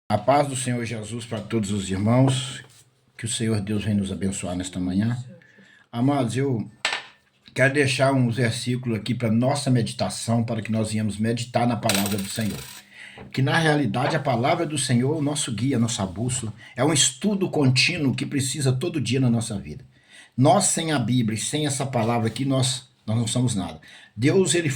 A paz do Senhor Jesus para todos os irmãos, que o Senhor Deus venha nos abençoar nesta manhã. Amados, eu quero deixar uns versículos aqui para nossa meditação, para que nós venhamos meditar na palavra do Senhor. Que na realidade a palavra do Senhor é o nosso guia, a nossa bússola, é um estudo contínuo que precisa todo dia na nossa vida. Nós sem a Bíblia, sem essa palavra aqui, nós não somos nada. Deus ele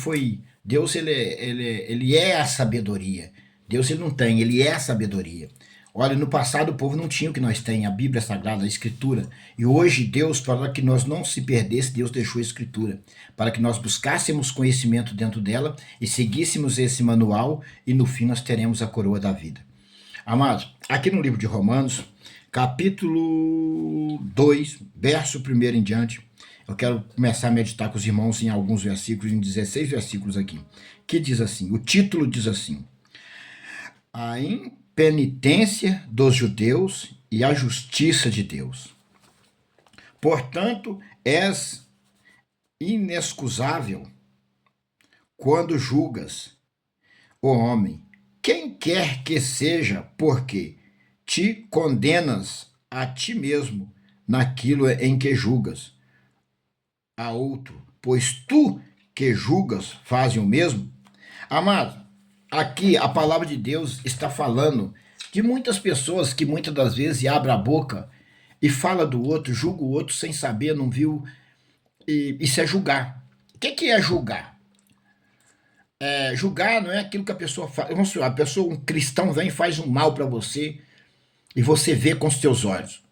é a sabedoria. Deus ele não tem, ele é a sabedoria. Olha, no passado o povo não tinha o que nós temos, a Bíblia Sagrada, a Escritura. E hoje Deus, para que nós não se perdesse, Deus deixou a Escritura. Para que nós buscássemos conhecimento dentro dela e seguíssemos esse manual e no fim nós teremos a coroa da vida. Amados, aqui no livro de Romanos, capítulo 2, verso 1 em diante, eu quero começar a meditar com os irmãos em alguns versículos, em 16 versículos aqui, que diz assim, o título diz assim: a impenitência dos judeus e a justiça de Deus. Portanto, és inexcusável quando julgas o homem, quem quer que seja, porque te condenas a ti mesmo naquilo em que julgas a outro, pois tu que julgas fazes o mesmo. Amado, aqui a palavra de Deus está falando de muitas pessoas que muitas das vezes abrem a boca e fala do outro, julga o outro sem saber, não viu, e isso é julgar. O que é julgar? Julgar não é aquilo que a pessoa faz. Vamos supor, a pessoa, um cristão vem e faz um mal para você e você vê com os seus olhos.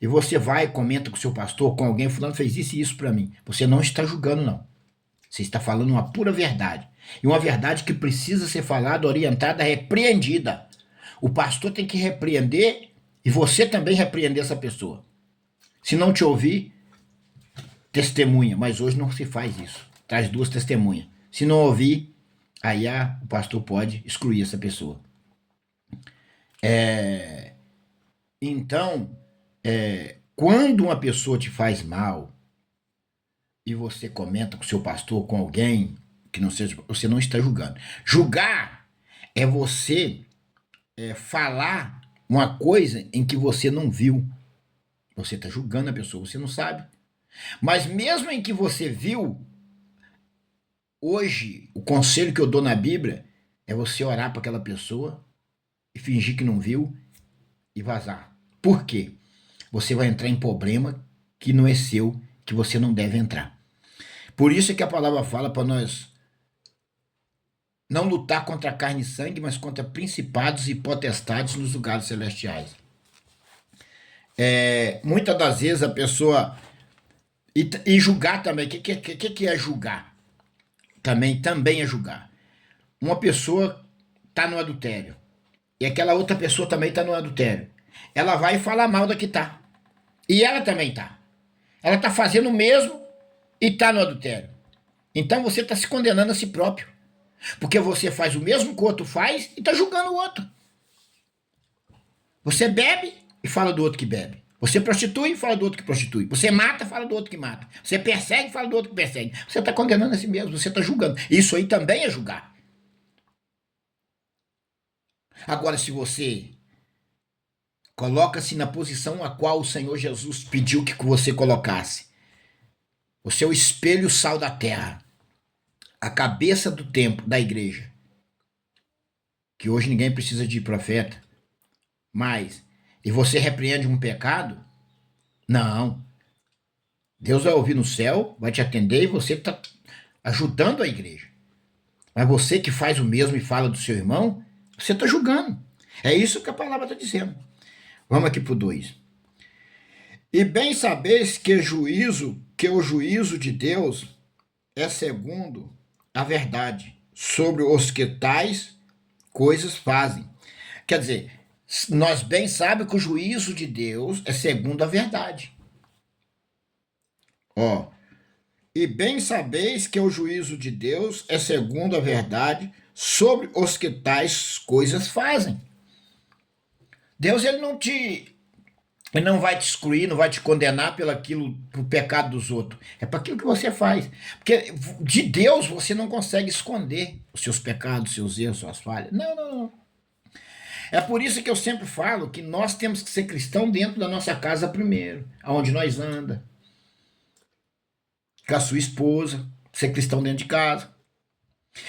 E você vai e comenta com o seu pastor, com alguém, fulano fez isso e isso para mim. Você não está julgando, não. Você está falando uma pura verdade. E uma verdade que precisa ser falada, orientada, repreendida. O pastor tem que repreender e você também repreender essa pessoa. Se não te ouvir, testemunha. Mas hoje não se faz isso. Traz duas testemunhas. Se não ouvir, aí o pastor pode excluir essa pessoa. Então, quando uma pessoa te faz mal e você comenta com o seu pastor, com alguém que não seja, você não está julgando. Julgar é você falar uma coisa em que você não viu. Você está julgando a pessoa, você não sabe. Mas mesmo em que você viu, hoje, o conselho que eu dou na Bíblia é você orar para aquela pessoa e fingir que não viu e vazar. Por quê? Você vai entrar em problema que não é seu, que você não deve entrar. Por isso é que a palavra fala para nós não lutar contra carne e sangue, mas contra principados e potestades nos lugares celestiais. Muitas das vezes a pessoa... E julgar também. O que é julgar? Também é julgar. Uma pessoa está no adultério e aquela outra pessoa também está no adultério. Ela vai falar mal da que está. E ela também está. Ela está fazendo o mesmo e está no adultério. Então você está se condenando a si próprio. Porque você faz o mesmo que o outro faz e está julgando o outro. Você bebe e fala do outro que bebe. Você prostitui e fala do outro que prostitui. Você mata e fala do outro que mata. Você persegue e fala do outro que persegue. Você está condenando a si mesmo, você está julgando. Isso aí também é julgar. Agora, se você coloca-se na posição a qual o Senhor Jesus pediu que você colocasse, o seu espelho sal da terra, a cabeça do templo da igreja, que hoje ninguém precisa de profeta, mas, e você repreende um pecado, não. Deus vai ouvir no céu, vai te atender e você está ajudando a igreja. Mas você que faz o mesmo e fala do seu irmão, você está julgando. É isso que a palavra está dizendo. Vamos aqui para o 2. E bem sabeis que o juízo de Deus é segundo a verdade sobre os que tais coisas fazem. Quer dizer, nós bem sabemos que o juízo de Deus é segundo a verdade. E bem sabeis que o juízo de Deus é segundo a verdade sobre os que tais coisas fazem. Deus ele não vai te excluir, não vai te condenar pelo pecado dos outros. É para aquilo que você faz. Porque de Deus você não consegue esconder os seus pecados, seus erros, suas falhas. Não. É por isso que eu sempre falo que nós temos que ser cristão dentro da nossa casa primeiro, aonde nós anda, com a sua esposa, ser cristão dentro de casa.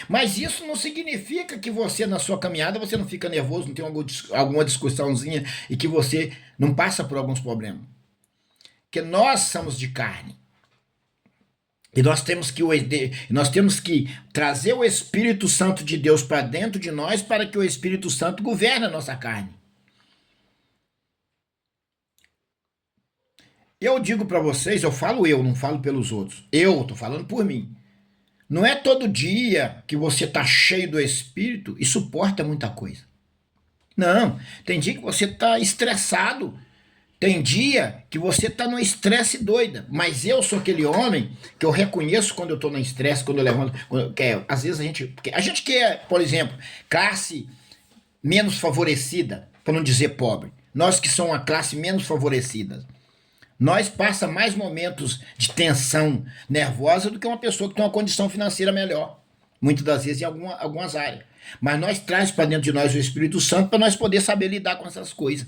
Mas isso não significa que você, na sua caminhada, você não fica nervoso, não tem alguma discussãozinha e que você não passa por alguns problemas. Porque nós somos de carne. E nós temos que trazer o Espírito Santo de Deus para dentro de nós para que o Espírito Santo governe a nossa carne. Eu digo para vocês, eu não falo pelos outros. Eu estou falando por mim. Não é todo dia que você está cheio do Espírito e suporta muita coisa. Não, tem dia que você está estressado. Tem dia que você tá no estresse doida, mas eu sou aquele homem que eu reconheço quando eu tô no estresse, quando eu levanto, às vezes a gente quer, por exemplo, classe menos favorecida, para não dizer pobre. Nós que somos a classe menos favorecida, nós passa mais momentos de tensão nervosa do que uma pessoa que tem uma condição financeira melhor, muitas das vezes em algumas áreas. Mas nós traz para dentro de nós o Espírito Santo para nós poder saber lidar com essas coisas.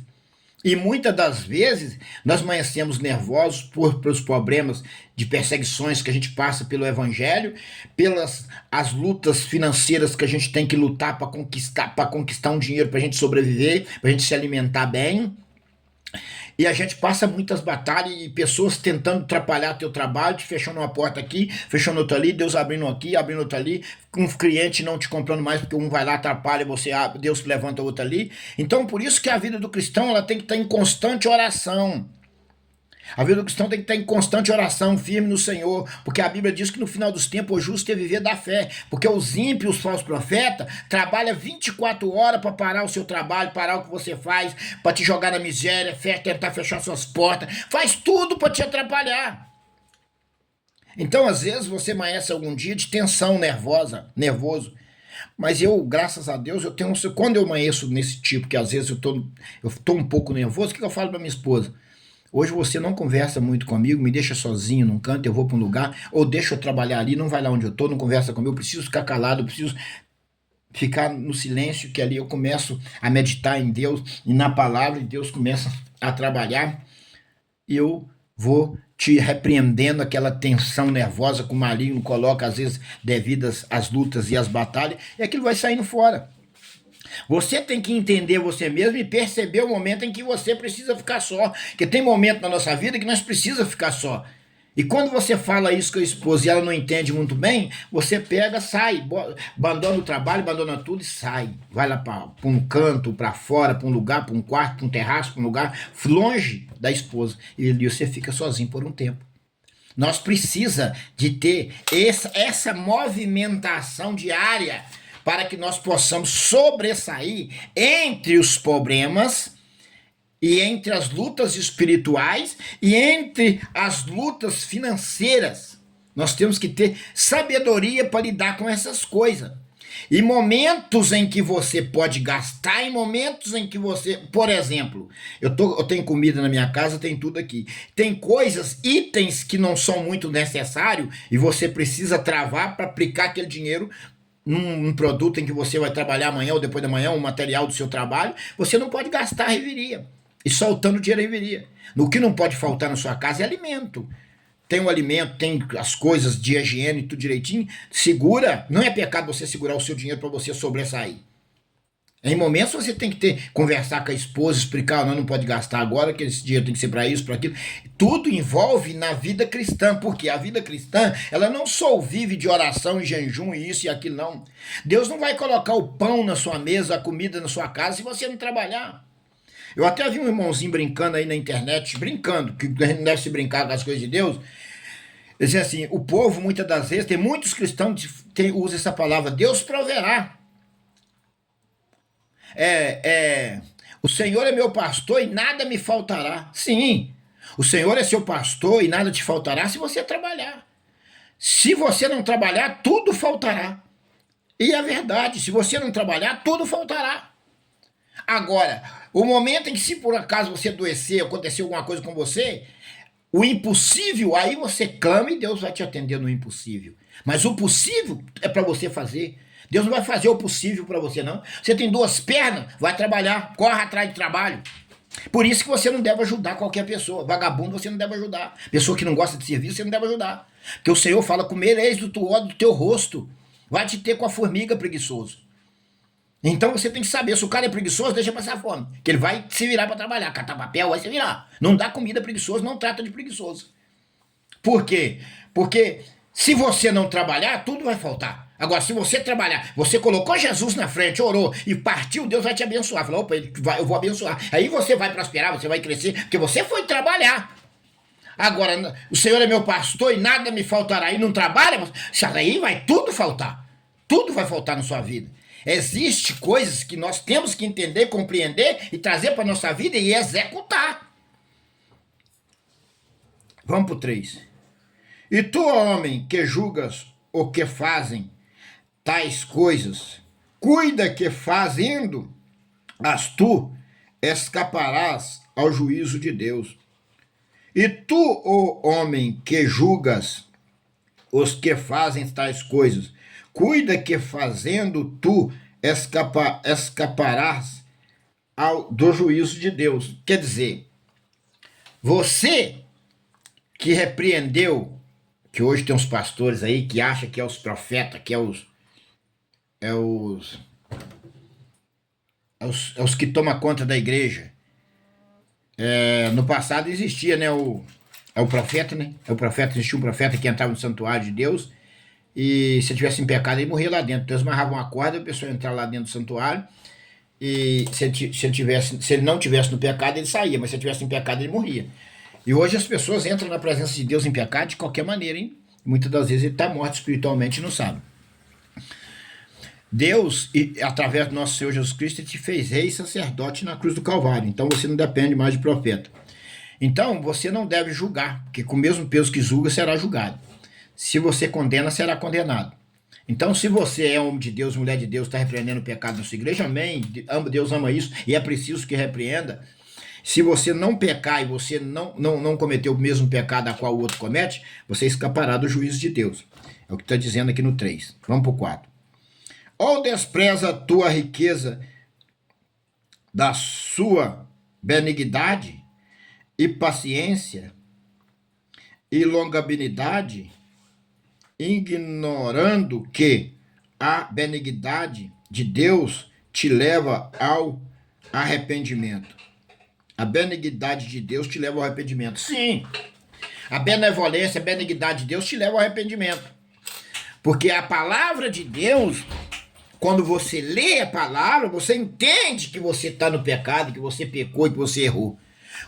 E muitas das vezes nós amanhecemos nervosos pelos problemas de perseguições que a gente passa pelo Evangelho, pelas as lutas financeiras que a gente tem que lutar para conquistar um dinheiro para a gente sobreviver, para a gente se alimentar bem. E a gente passa muitas batalhas e pessoas tentando atrapalhar teu trabalho, te fechando uma porta aqui, fechando outra ali, Deus abrindo aqui, abrindo outra ali, com um cliente não te comprando mais porque um vai lá, atrapalha, você abre, Deus levanta outro ali. Então, por isso que a vida do cristão ela tem que estar em constante oração. A vida do cristão tem que estar em constante oração, firme no Senhor, porque a Bíblia diz que no final dos tempos o justo é viver da fé, porque os ímpios, os falsos profetas, trabalham 24 horas para parar o seu trabalho, parar o que você faz, para te jogar na miséria, tentar fechar suas portas, faz tudo para te atrapalhar. Então, às vezes, você amanhece algum dia de tensão nervoso, mas eu, graças a Deus, quando eu amanheço nesse tipo, que às vezes eu tô um pouco nervoso, o que eu falo para minha esposa? Hoje você não conversa muito comigo, me deixa sozinho num canto, eu vou para um lugar, ou deixa eu trabalhar ali, não vai lá onde eu estou, não conversa comigo, eu preciso ficar calado, eu preciso ficar no silêncio, que ali eu começo a meditar em Deus e na palavra, e Deus começa a trabalhar, e eu vou te repreendendo aquela tensão nervosa que o maligno coloca, às vezes, devidas às lutas e às batalhas, e aquilo vai saindo fora. Você tem que entender você mesmo e perceber o momento em que você precisa ficar só. Porque tem momento na nossa vida que nós precisamos ficar só. E quando você fala isso com a esposa e ela não entende muito bem, você pega, sai, abandona o trabalho, abandona tudo e sai. Vai lá para um canto, para fora, para um lugar, para um quarto, para um terraço, para um lugar longe da esposa. E ali você fica sozinho por um tempo. Nós precisamos de ter essa movimentação diária para que nós possamos sobressair entre os problemas e entre as lutas espirituais e entre as lutas financeiras. Nós temos que ter sabedoria para lidar com essas coisas. E momentos em que você pode gastar, e momentos em que você... Por exemplo, eu tenho comida na minha casa, tem tudo aqui. Tem coisas, itens que não são muito necessários e você precisa travar para aplicar aquele dinheiro num produto em que você vai trabalhar amanhã ou depois da manhã, um material do seu trabalho, você não pode gastar a reveria. E soltando dinheiro a reveria. No que não pode faltar na sua casa é alimento. Tem o alimento, tem as coisas de higiene, tudo direitinho. Segura, não é pecado você segurar o seu dinheiro para você sobressair. Em momentos você tem que conversar com a esposa, explicar, não pode gastar agora, que esse dinheiro tem que ser para isso, para aquilo. Tudo envolve na vida cristã, porque a vida cristã, ela não só vive de oração e jejum e isso e aquilo, não. Deus não vai colocar o pão na sua mesa, a comida na sua casa, se você não trabalhar. Eu até vi um irmãozinho brincando aí na internet, brincando, que a gente não deve se brincar com as coisas de Deus. Ele dizia assim, o povo, muitas das vezes, tem muitos cristãos que usam essa palavra, Deus proverá. O Senhor é meu pastor e nada me faltará. Sim, o Senhor é seu pastor e nada te faltará se você trabalhar. Se você não trabalhar, tudo faltará. E é verdade, se você não trabalhar, tudo faltará. Agora, o momento em que se por acaso você adoecer, acontecer alguma coisa com você, o impossível, aí você clama e Deus vai te atender no impossível. Mas o possível é para você fazer. Deus não vai fazer o possível para você, não. Você tem duas pernas, vai trabalhar, corre atrás de trabalho. Por isso que você não deve ajudar qualquer pessoa. Vagabundo você não deve ajudar. Pessoa que não gosta de serviço, você não deve ajudar. Porque o Senhor fala, comereis do tuor do teu rosto. Vai te ter com a formiga, preguiçoso. Então você tem que saber, se o cara é preguiçoso, deixa passar fome. Que ele vai se virar para trabalhar, catar papel, vai se virar. Não dá comida preguiçoso, não trata de preguiçoso. Por quê? Porque se você não trabalhar, tudo vai faltar. Agora, se você trabalhar, você colocou Jesus na frente, orou e partiu, Deus vai te abençoar. Falou, opa, eu vou abençoar. Aí você vai prosperar, você vai crescer, porque você foi trabalhar. Agora, o Senhor é meu pastor e nada me faltará. E não trabalha, aí vai tudo faltar. Tudo vai faltar na sua vida. Existem coisas que nós temos que entender, compreender e trazer para a nossa vida e executar. Vamos para o 3. E tu, homem, que julgas o que fazem tais coisas, cuida que fazendo as tu escaparás ao juízo de Deus. E tu, ó homem, que julgas os que fazem tais coisas, cuida que fazendo tu escaparás do juízo de Deus. Quer dizer, você que repreendeu, que hoje tem uns pastores aí que acham que é os profetas, que é os que tomam conta da igreja. No passado existia, né, o profeta, né? Existia um profeta que entrava no santuário de Deus e se tivesse em pecado ele morria lá dentro. Então eles amarravam uma corda, a pessoa ia entrar lá dentro do santuário e se ele não tivesse no pecado ele saía, mas se ele tivesse em pecado ele morria. E hoje as pessoas entram na presença de Deus em pecado de qualquer maneira, hein? Muitas das vezes ele está morto espiritualmente e não sabe. Deus, através do nosso Senhor Jesus Cristo, te fez rei e sacerdote na cruz do Calvário. Então você não depende mais de profeta. Então você não deve julgar, porque com o mesmo peso que julga, será julgado. Se você condena, será condenado. Então, se você é homem de Deus, mulher de Deus, está repreendendo o pecado na sua igreja, amém. Deus ama isso e é preciso que repreenda. Se você não pecar e você não cometer o mesmo pecado a qual o outro comete, você escapará do juízo de Deus. É o que está dizendo aqui no 3. Vamos para o 4. Ou despreza a tua riqueza da sua benignidade e paciência e longanimidade, ignorando que a benignidade de Deus te leva ao arrependimento. A benignidade de Deus te leva ao arrependimento. Sim, a benevolência, a benignidade de Deus te leva ao arrependimento. Porque a palavra de Deus, quando você lê a palavra, você entende que você está no pecado, que você pecou e que você errou.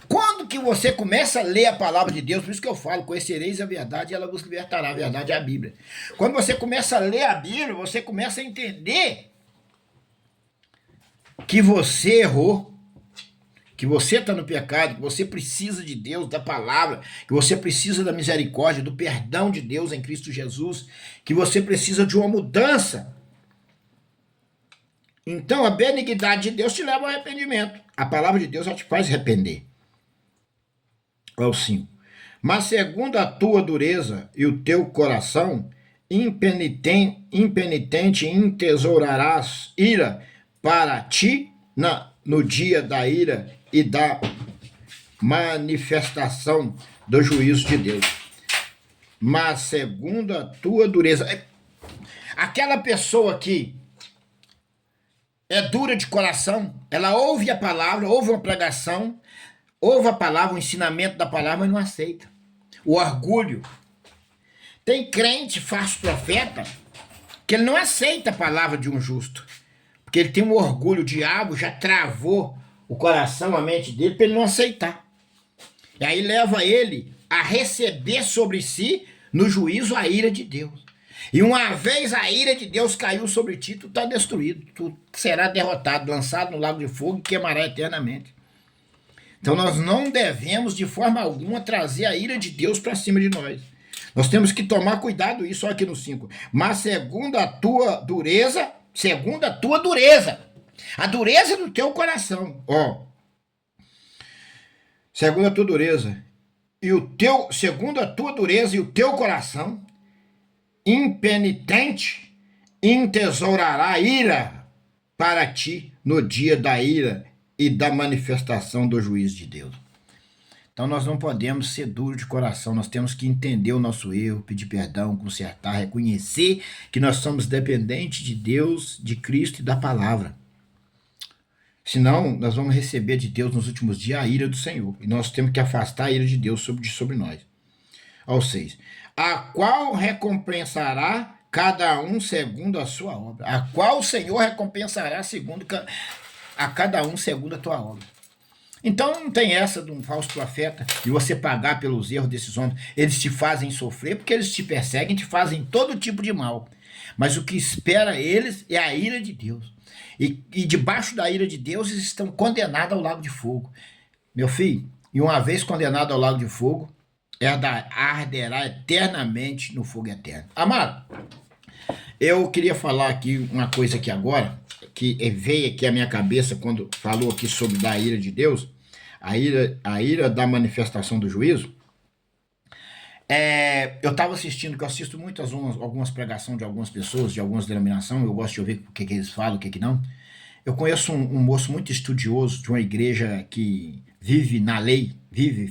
Quando que você começa a ler a palavra de Deus, por isso que eu falo, conhecereis a verdade e ela vos libertará, a verdade é a Bíblia. Quando você começa a ler a Bíblia, você começa a entender que você errou, que você está no pecado, que você precisa de Deus, da palavra, que você precisa da misericórdia, do perdão de Deus em Cristo Jesus, que você precisa de uma mudança. Então a benignidade de Deus te leva ao arrependimento. A palavra de Deus já te faz arrepender. Ao 5. Mas segundo a tua dureza e o teu coração, impenitente entesourarás ira para ti no dia da ira e da manifestação do juízo de Deus. Mas segundo a tua dureza, aquela pessoa que é dura de coração, ela ouve a palavra, ouve uma pregação, ouve a palavra, o ensinamento da palavra, mas não aceita. O orgulho. Tem crente, falso profeta, que ele não aceita a palavra de um justo, porque ele tem um orgulho, o diabo já travou o coração, a mente dele, para ele não aceitar. E aí leva ele a receber sobre si, no juízo, a ira de Deus. E uma vez a ira de Deus caiu sobre ti, tu está destruído, tu será derrotado, lançado no lago de fogo e queimará eternamente. Então nós não devemos de forma alguma trazer a ira de Deus para cima de nós. Nós temos que tomar cuidado, isso aqui no 5. Mas segundo a tua dureza, a dureza do teu coração, segundo a tua dureza, segundo a tua dureza e o teu coração, impenitente entesourará ira para ti no dia da ira e da manifestação do juízo de Deus. Então nós não podemos ser duros de coração, nós temos que entender o nosso erro, pedir perdão, consertar, reconhecer que nós somos dependentes de Deus, de Cristo e da palavra. Senão, nós vamos receber de Deus nos últimos dias a ira do Senhor. E nós temos que afastar a ira de Deus sobre nós. Ao 6. A qual recompensará cada um segundo a sua obra. A qual o Senhor recompensará a cada um segundo a tua obra. Então não tem essa de um falso profeta e você pagar pelos erros desses homens. Eles te fazem sofrer porque eles te perseguem, te fazem todo tipo de mal. Mas o que espera eles é a ira de Deus. E debaixo da ira de Deus eles estão condenados ao lago de fogo. Meu filho, e uma vez condenado ao lago de fogo, arderá eternamente no fogo eterno. Amado, eu queria falar aqui uma coisa aqui agora, que veio aqui à minha cabeça quando falou aqui sobre da ira de Deus, a ira da manifestação do juízo. Eu estava assistindo, que eu assisto muito algumas pregações de algumas pessoas, de algumas denominações, eu gosto de ouvir o que eles falam, o que não. Eu conheço um moço muito estudioso de uma igreja que vive na lei,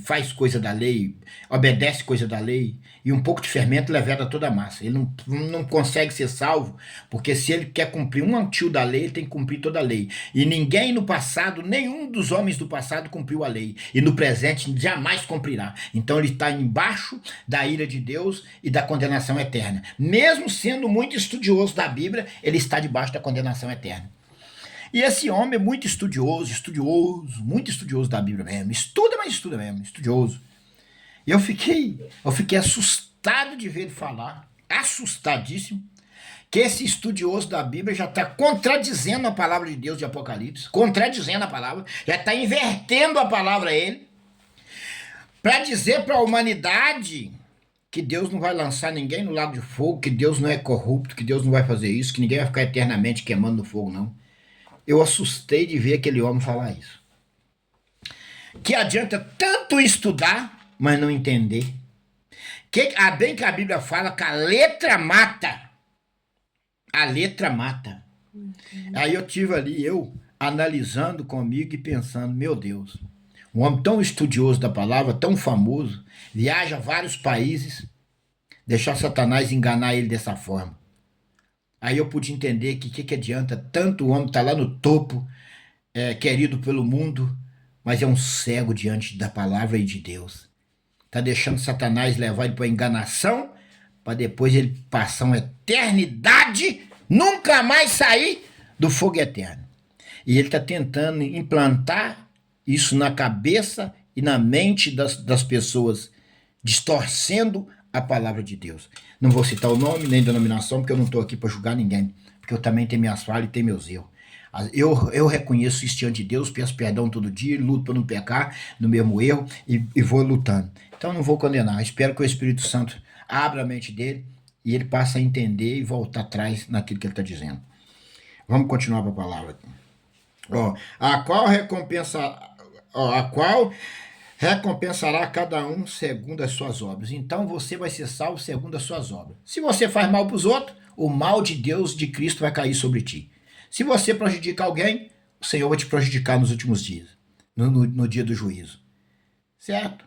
faz coisa da lei, obedece coisa da lei, e um pouco de fermento leveda toda a massa. Ele não consegue ser salvo, porque se ele quer cumprir um tio da lei, ele tem que cumprir toda a lei. E ninguém no passado, nenhum dos homens do passado cumpriu a lei, e no presente jamais cumprirá. Então ele está embaixo da ira de Deus e da condenação eterna. Mesmo sendo muito estudioso da Bíblia, ele está debaixo da condenação eterna. E esse homem é muito muito estudioso da Bíblia mesmo. Estuda, mas estuda mesmo, estudioso. E eu fiquei assustado de ver ele falar, assustadíssimo, que esse estudioso da Bíblia já está contradizendo a palavra de Deus de Apocalipse, contradizendo a palavra, já está invertendo a palavra a ele, para dizer para a humanidade que Deus não vai lançar ninguém no lago de fogo, que Deus não é corrupto, que Deus não vai fazer isso, que ninguém vai ficar eternamente queimando no fogo, não. Eu assustei de ver aquele homem falar isso. Que adianta tanto estudar, mas não entender. Bem que a Bíblia fala que a letra mata. A letra mata. Aí eu tive ali, analisando comigo e pensando, meu Deus, um homem tão estudioso da palavra, tão famoso, viaja a vários países, deixar Satanás enganar ele dessa forma. Aí eu pude entender que adianta tanto o homem estar lá no topo, querido pelo mundo, mas é um cego diante da palavra e de Deus. Está deixando Satanás levar ele para a enganação, para depois ele passar uma eternidade, nunca mais sair do fogo eterno. E ele está tentando implantar isso na cabeça e na mente das pessoas, distorcendo a palavra de Deus. Não vou citar o nome nem denominação, porque eu não estou aqui para julgar ninguém, porque eu também tenho minhas falhas e tenho meus erros. Eu reconheço isso diante de Deus, peço perdão todo dia, luto para não pecar no mesmo erro e vou lutando. Então não vou condenar, espero que o Espírito Santo abra a mente dele e ele passe a entender e voltar atrás naquilo que ele está dizendo. Vamos continuar para a palavra. A qual recompensará cada um segundo as suas obras. Então você vai ser salvo segundo as suas obras. Se você faz mal para os outros, o mal de Deus, de Cristo, vai cair sobre ti. Se você prejudica alguém, o Senhor vai te prejudicar nos últimos dias, no dia do juízo. Certo?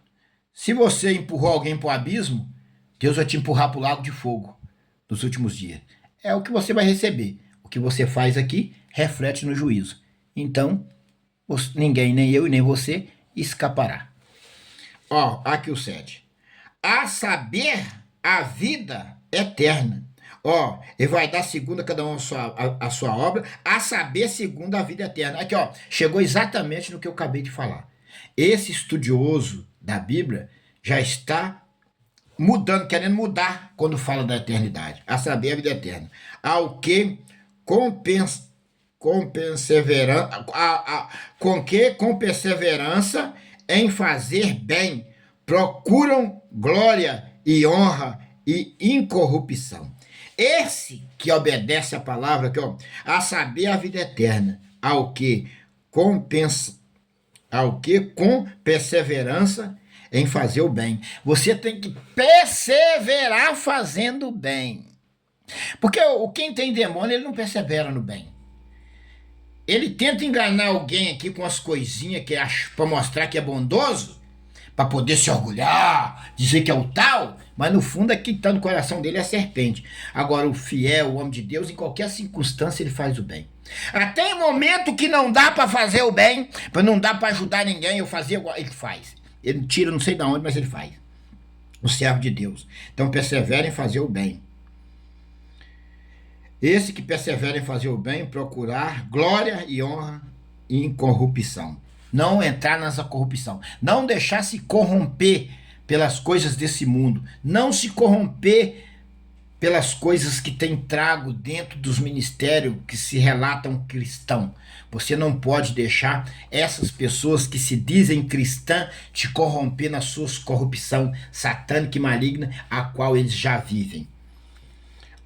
Se você empurrou alguém para o abismo, Deus vai te empurrar para o lago de fogo nos últimos dias. É o que você vai receber. O que você faz aqui reflete no juízo. Então, ninguém, nem eu e nem você, escapará. Aqui o 7. A saber, a vida eterna. Ele vai dar segundo a cada um a sua obra, a saber segundo a vida eterna. Aqui, chegou exatamente no que eu acabei de falar. Esse estudioso da Bíblia já está querendo mudar quando fala da eternidade. A saber, a vida eterna. Ao que com perseverança em fazer bem, procuram glória e honra e incorrupção. Esse que obedece a palavra, a saber a vida eterna, ao que com perseverança em fazer o bem. Você tem que perseverar fazendo o bem. Porque quem tem demônio, ele não persevera no bem. Ele tenta enganar alguém aqui com as coisinhas que acha para mostrar que é bondoso, para poder se orgulhar, dizer que é o tal, mas no fundo aqui está no coração dele é a serpente. Agora o fiel, o homem de Deus, em qualquer circunstância ele faz o bem. Até em momento que não dá para fazer o bem, não dá para ajudar ninguém, eu fazer, ele faz. Ele tira não sei de onde, mas ele faz. O servo de Deus. Então persevera em fazer o bem. Esse que persevera em fazer o bem, procurar glória e honra e incorrupção. Não entrar nessa corrupção. Não deixar se corromper pelas coisas desse mundo. Não se corromper pelas coisas que tem trago dentro dos ministérios que se relatam cristão. Você não pode deixar essas pessoas que se dizem cristã te corromper na sua corrupção satânica e maligna, a qual eles já vivem.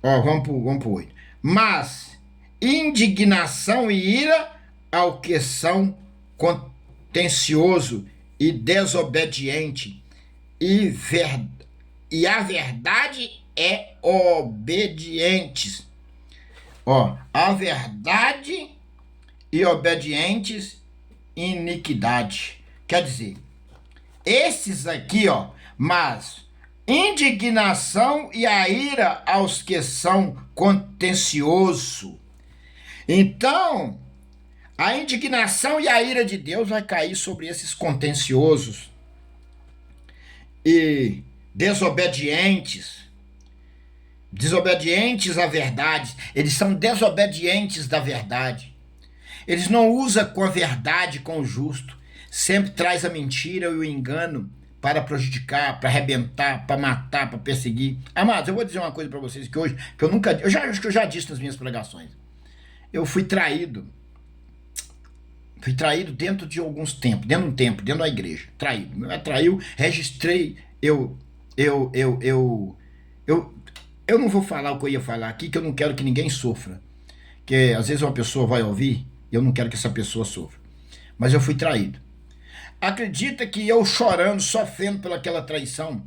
Ó, vamos pro 8. Mas indignação e ira ao que são contencioso e desobediente, e a verdade é obedientes. Ó, a verdade e obedientes, iniquidade. Quer dizer, esses aqui, ó, mas indignação e a ira aos que são contencioso. Então, a indignação e a ira de Deus vai cair sobre esses contenciosos e desobedientes à verdade. Eles são desobedientes da verdade. Eles não usam com a verdade, com o justo. Sempre traz a mentira e o engano para prejudicar, para arrebentar, para matar, para perseguir. Amados, eu vou dizer uma coisa para vocês que hoje, que acho que eu já disse nas minhas pregações. Eu fui traído. Fui traído dentro de alguns tempos, dentro da igreja. Traído. Me traiu, registrei, eu não vou falar o que eu ia falar aqui, que eu não quero que ninguém sofra. Que às vezes uma pessoa vai ouvir, e eu não quero que essa pessoa sofra. Mas eu fui traído. Acredita que eu chorando, sofrendo pelaquela traição,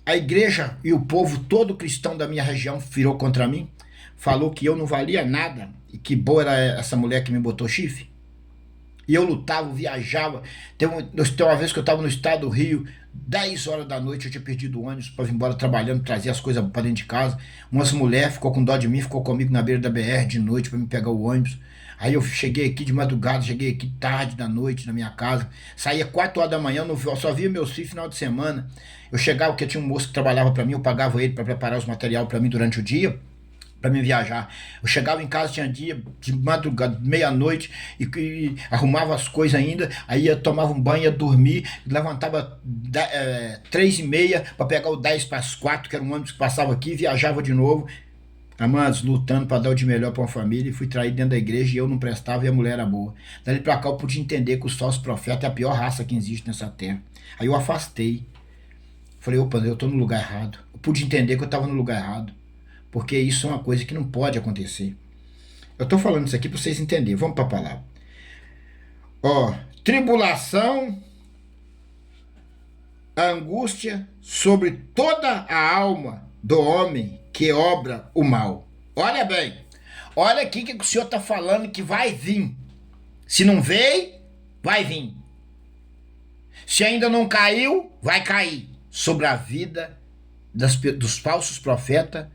a igreja e o povo todo cristão da minha região virou contra mim, falou que eu não valia nada e que boa era essa mulher que me botou chifre. E eu lutava, viajava. Tem uma vez que eu estava no estado do Rio, 10 horas da noite, eu tinha perdido o ônibus para vir embora trabalhando, trazer as coisas para dentro de casa. Umas mulheres ficou com dó de mim, ficou comigo na beira da BR de noite para me pegar o ônibus. Aí eu cheguei aqui de madrugada, cheguei aqui tarde da noite na minha casa. Saía 4 horas da manhã, eu só via meus filhos no final de semana. Eu chegava, porque tinha um moço que trabalhava para mim, eu pagava ele para preparar os materiais para mim durante o dia, para me viajar. Eu chegava em casa, tinha dia de madrugada, meia-noite, e arrumava as coisas ainda, aí eu tomava um banho, ia dormir, levantava 3h30 para pegar o 10 para as 4, que era um ônibus que passava aqui, viajava de novo. Amados, lutando para dar o de melhor para uma família, e fui traído dentro da igreja, e eu não prestava e a mulher era boa. Dali para cá eu pude entender que os falsos profetas é a pior raça que existe nessa terra. Aí eu afastei. Falei, opa, eu estou no lugar errado. Eu pude entender que eu estava no lugar errado. Porque isso é uma coisa que não pode acontecer. Eu estou falando isso aqui para vocês entenderem. Vamos para a palavra. Ó, tribulação, angústia sobre toda a alma do homem que obra o mal. Olha bem, olha aqui que o Senhor está falando que vai vir. Se não veio, vai vir. Se ainda não caiu, vai cair sobre a vida dos falsos profetas,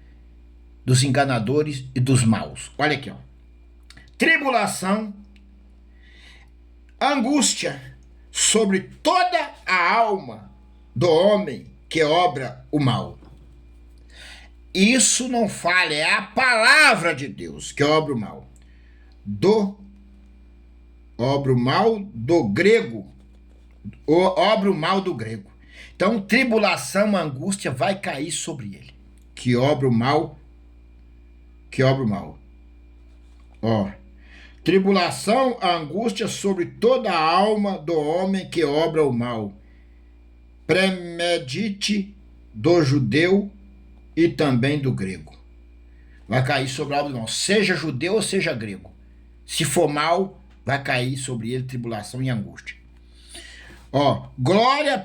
dos enganadores e dos maus. Olha aqui, ó. Tribulação, angústia sobre toda a alma do homem que obra o mal. Isso não falha, é a palavra de Deus que obra o mal. Obra o mal do grego. Obra o mal do grego. Então, tribulação, angústia vai cair sobre ele. Que obra o mal. Ó. Tribulação, angústia sobre toda a alma do homem que obra o mal. Premedite do judeu e também do grego. Vai cair sobre a alma do mal, seja judeu ou seja grego. Se for mal, vai cair sobre ele tribulação e angústia. Ó, glória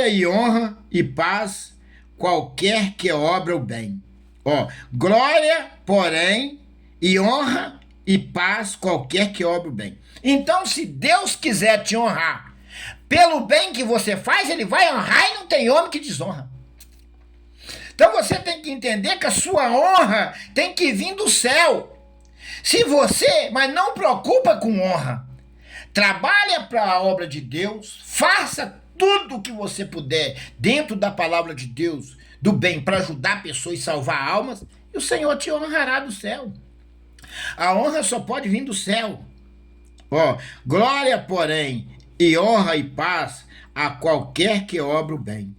e honra e paz qualquer que obra o bem. Ó, glória, porém, e honra e paz qualquer que obre o bem. Então, se Deus quiser te honrar pelo bem que você faz, ele vai honrar e não tem homem que desonra. Então você tem que entender que a sua honra tem que vir do céu. Se você, mas não preocupa com honra, trabalha para a obra de Deus, faça tudo o que você puder dentro da palavra de Deus, do bem, para ajudar pessoas e salvar almas, e o Senhor te honrará do céu. A honra só pode vir do céu. Ó, glória, porém, e honra e paz a qualquer que obra o bem.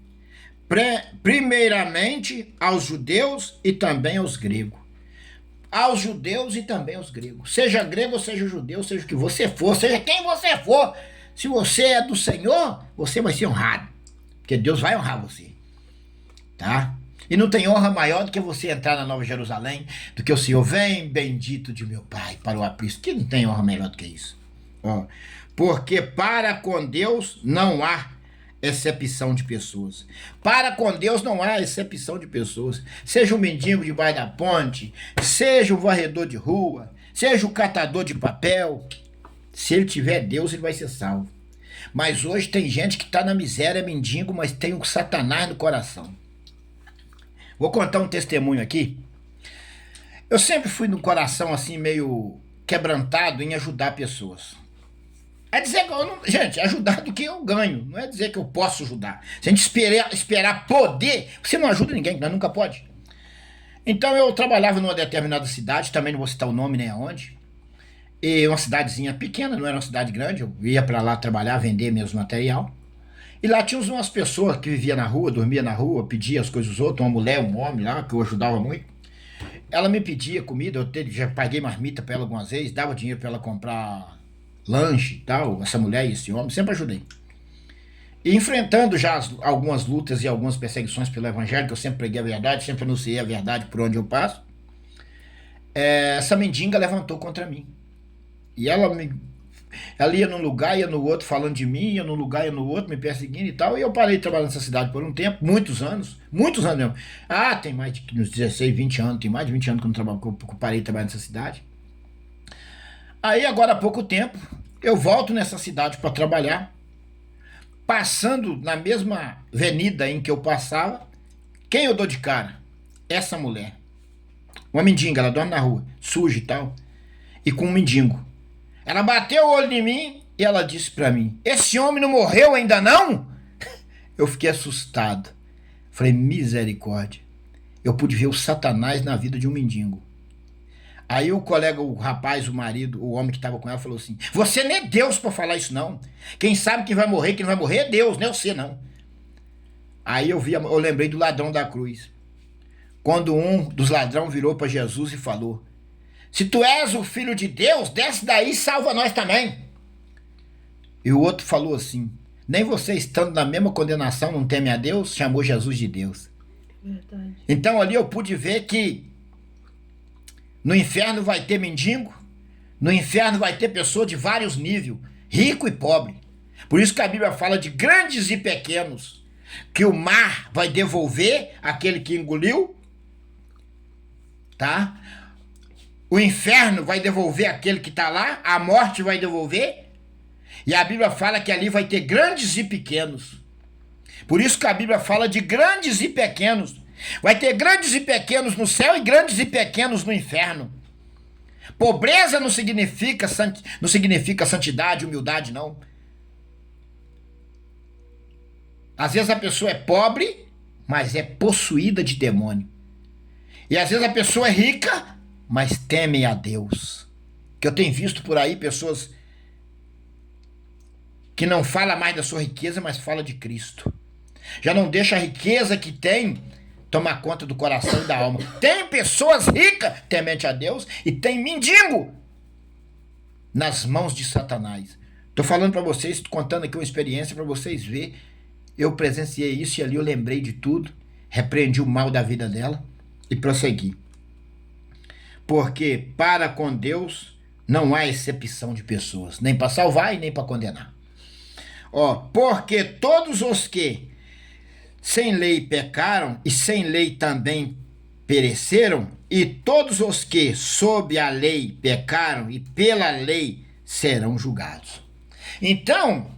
Primeiramente aos judeus e também aos gregos. Aos judeus e também aos gregos. Seja grego ou seja judeu, seja o que você for, seja quem você for. Se você é do Senhor, você vai ser honrado. Porque Deus vai honrar você. Tá? E não tem honra maior do que você entrar na Nova Jerusalém, do que o Senhor vem, bendito de meu Pai, para o aprisco. Que não tem honra melhor do que isso. Ó, porque para com Deus não há exceção de pessoas. Para com Deus não há exceção de pessoas. Seja o mendigo debaixo da ponte, seja o varredor de rua, seja o catador de papel. Se ele tiver Deus, ele vai ser salvo. Mas hoje tem gente que está na miséria, mendigo, mas tem um Satanás no coração. Vou contar um testemunho aqui. Eu sempre fui no coração assim meio quebrantado em ajudar pessoas. É dizer que eu não, gente, ajudar do que eu ganho. Não é dizer que eu posso ajudar. Se a gente esperar poder, você não ajuda ninguém, nós nunca pode. Então eu trabalhava numa determinada cidade, também não vou citar o nome nem aonde. E uma cidadezinha pequena, não era uma cidade grande. Eu ia para lá trabalhar, vender meus material. E lá tinha umas pessoas que viviam na rua, dormia na rua, pedia as coisas dos outros, uma mulher, um homem lá, que eu ajudava muito. Ela me pedia comida, eu já paguei marmita para ela algumas vezes, dava dinheiro para ela comprar lanche e tal, essa mulher e esse homem, sempre ajudei. E enfrentando já algumas lutas e algumas perseguições pelo evangelho, que eu sempre preguei a verdade, sempre anunciei a verdade por onde eu passo, essa mendiga levantou contra mim. E ela ia num lugar, ia no outro, falando de mim, ia num lugar, ia no outro, me perseguindo e tal. E eu parei de trabalhar nessa cidade por um tempo, muitos anos mesmo. Ah, tem mais de uns 16, 20 anos, tem mais de 20 anos que eu parei de trabalhar nessa cidade. Aí, agora há pouco tempo, eu volto nessa cidade para trabalhar, passando na mesma avenida em que eu passava. Quem eu dou de cara? Essa mulher. Uma mendiga, ela dorme na rua, suja e tal, e com um mendigo. Ela bateu o olho em mim e ela disse pra mim: esse homem não morreu ainda não? Eu fiquei assustado. Falei: misericórdia. Eu pude ver o Satanás na vida de um mendigo. Aí o colega, o rapaz, o marido, o homem que estava com ela falou assim: você não é Deus pra falar isso não. Quem sabe quem vai morrer, quem não vai morrer é Deus, não é você não. Aí eu lembrei do ladrão da cruz. Quando um dos ladrões virou para Jesus e falou: se tu és o filho de Deus, desce daí e salva nós também. E o outro falou assim: nem você estando na mesma condenação não teme a Deus? Chamou Jesus de Deus. Verdade. Então ali eu pude ver que no inferno vai ter mendigo, no inferno vai ter pessoa de vários níveis, rico e pobre. Por isso que a Bíblia fala de grandes e pequenos, que o mar vai devolver aquele que engoliu, tá? O inferno vai devolver aquele que está lá, a morte vai devolver, e a Bíblia fala que ali vai ter grandes e pequenos. Por isso que a Bíblia fala de grandes e pequenos. Vai ter grandes e pequenos no céu e grandes e pequenos no inferno. Pobreza não significa santidade, humildade, não. Às vezes a pessoa é pobre, mas é possuída de demônio. E às vezes a pessoa é rica, mas teme a Deus. Que eu tenho visto por aí pessoas que não falam mais da sua riqueza, mas falam de Cristo. Já não deixa a riqueza que tem tomar conta do coração e da alma. Tem pessoas ricas, temente a Deus, e tem mendigo nas mãos de Satanás. Estou falando para vocês, estou contando aqui uma experiência para vocês verem. Eu presenciei isso e ali eu lembrei de tudo, repreendi o mal da vida dela e prossegui. Porque para com Deus não há exceção de pessoas, nem para salvar e nem para condenar. Porque todos os que sem lei pecaram, e sem lei também pereceram, e todos os que sob a lei pecaram e pela lei serão julgados. Então,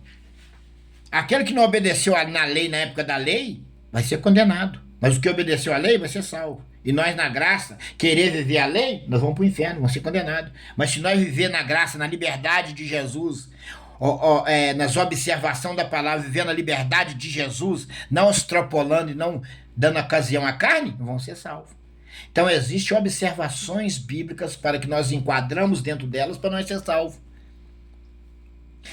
aquele que não obedeceu na lei, na época da lei, vai ser condenado. Mas o que obedeceu à lei vai ser salvo. E nós, na graça, querer viver a lei, nós vamos para o inferno, vamos ser condenados. Mas se nós viver na graça, na liberdade de Jesus, nas observações da palavra, vivendo a liberdade de Jesus, não extrapolando e não dando ocasião à carne, vão ser salvos. Então, existem observações bíblicas para que nós enquadramos dentro delas para nós ser salvos.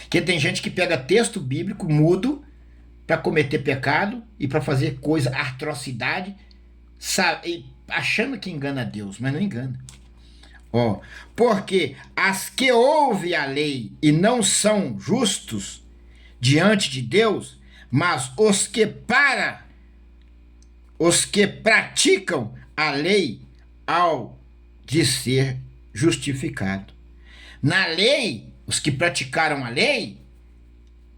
Porque tem gente que pega texto bíblico mudo para cometer pecado e para fazer coisa, atrocidade, achando que engana Deus, mas não engana. Porque as que ouvem a lei e não são justos diante de Deus, mas os que praticam a lei ao de ser justificado. Na lei, os que praticaram a lei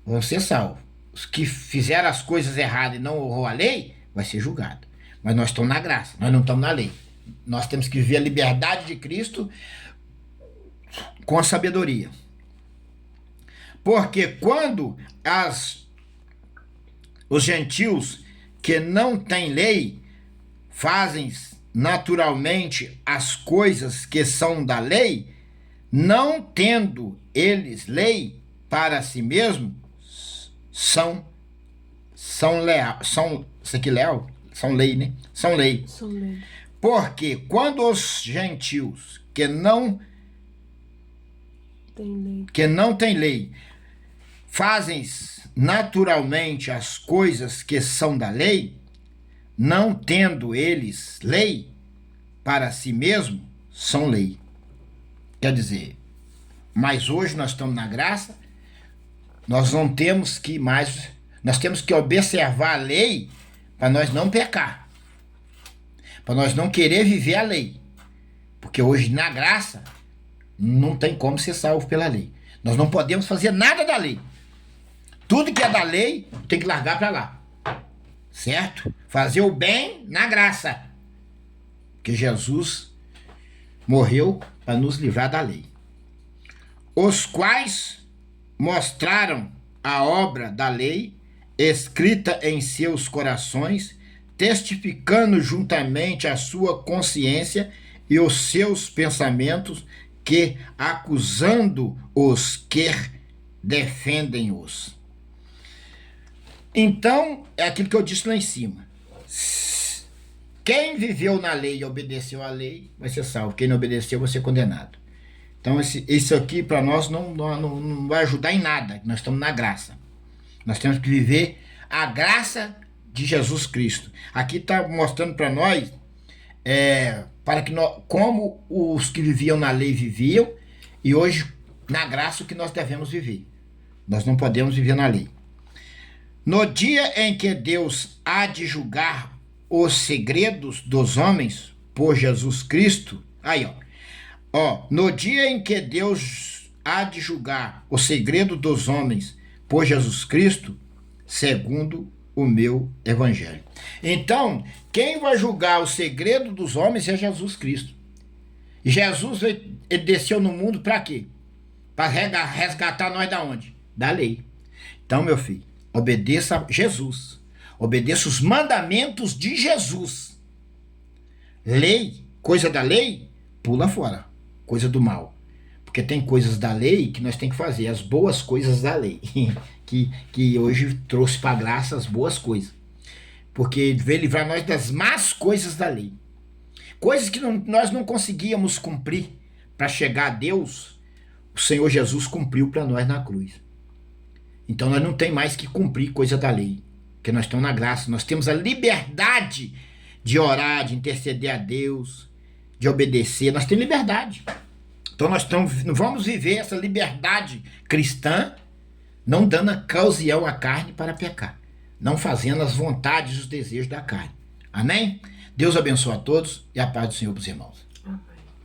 vão ser salvos. Os que fizeram as coisas erradas e não honrou a lei, vai ser julgado. Mas nós estamos na graça, nós não estamos na lei. Nós temos que viver a liberdade de Cristo com a sabedoria. Porque quando os gentios que não têm lei fazem naturalmente as coisas que são da lei, não tendo eles lei para si mesmos, são lei, né? São lei. Porque quando os gentios que não têm lei fazem naturalmente as coisas que são da lei, não tendo eles lei para si mesmos, são lei. Quer dizer, mas hoje nós estamos na graça, nós não temos que mais, nós temos que observar a lei para nós não pecar, para nós não querer viver a lei, porque hoje na graça não tem como ser salvo pela lei. Nós não podemos fazer nada da lei. Tudo que é da lei tem que largar para lá, certo? Fazer o bem na graça, porque Jesus morreu para nos livrar da lei. Os quais mostraram a obra da lei escrita em seus corações, testificando juntamente a sua consciência e os seus pensamentos, que acusando os que defendem-os. Então, é aquilo que eu disse lá em cima. Quem viveu na lei e obedeceu à lei vai ser salvo. Quem não obedeceu vai ser condenado. Então, isso aqui para nós não vai ajudar em nada. Nós estamos na graça. Nós temos que viver a graça de Jesus Cristo. Aqui está mostrando para nós como os que viviam na lei viviam, e hoje, na graça, o que nós devemos viver. Nós não podemos viver na lei. No dia em que Deus há de julgar os segredos dos homens por Jesus Cristo, no dia em que Deus há de julgar o segredo dos homens por Jesus Cristo, segundo o meu evangelho. Então, quem vai julgar o segredo dos homens é Jesus Cristo. E Jesus ele desceu no mundo para quê? Para resgatar nós da onde? Da lei. Então, meu filho, obedeça a Jesus. Obedeça os mandamentos de Jesus. Lei, coisa da lei, pula fora. Coisa do mal. Porque tem coisas da lei que nós temos que fazer, as boas coisas da lei. que hoje trouxe para a graça as boas coisas. Porque veio livrar nós das más coisas da lei. Coisas que nós não conseguíamos cumprir para chegar a Deus, o Senhor Jesus cumpriu para nós na cruz. Então nós não tem mais que cumprir coisa da lei, porque nós estamos na graça, nós temos a liberdade de orar, de interceder a Deus, de obedecer, nós temos liberdade. Então nós vamos viver essa liberdade cristã, não dando ocasião à carne para pecar, não fazendo as vontades e os desejos da carne. Amém? Deus abençoe a todos e a paz do Senhor para os irmãos.